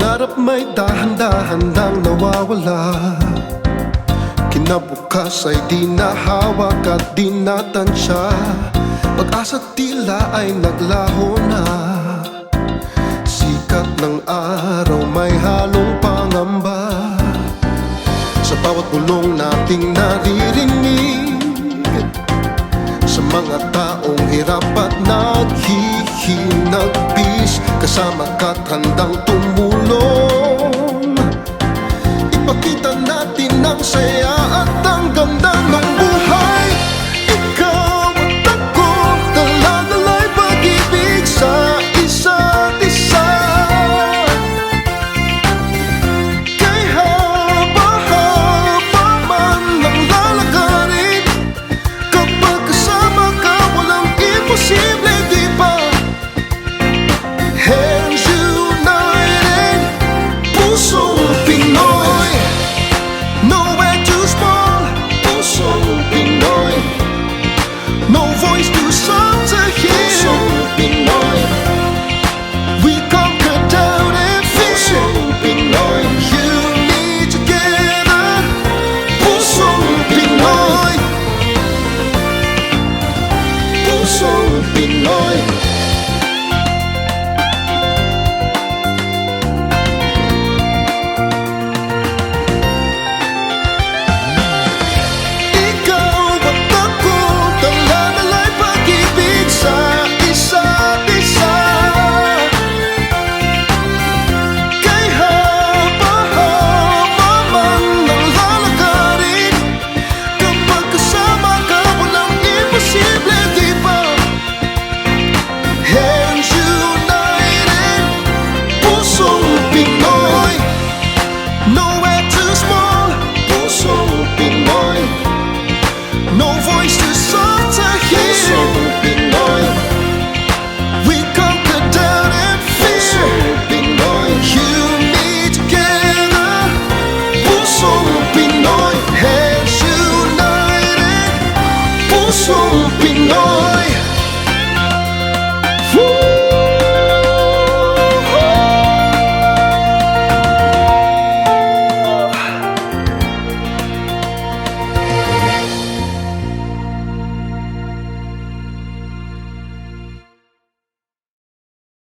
pangarap may dahan-dahan nang nawawala. Kinabukas ay di nahawak at di natansya. Pag-asa tila ay naglaho na. Sikat ng araw may halong pangamba. Sa bawat bulong nating naririnig, sa mga taong hirap at naghihinagpis, kasama ka't handang tumulong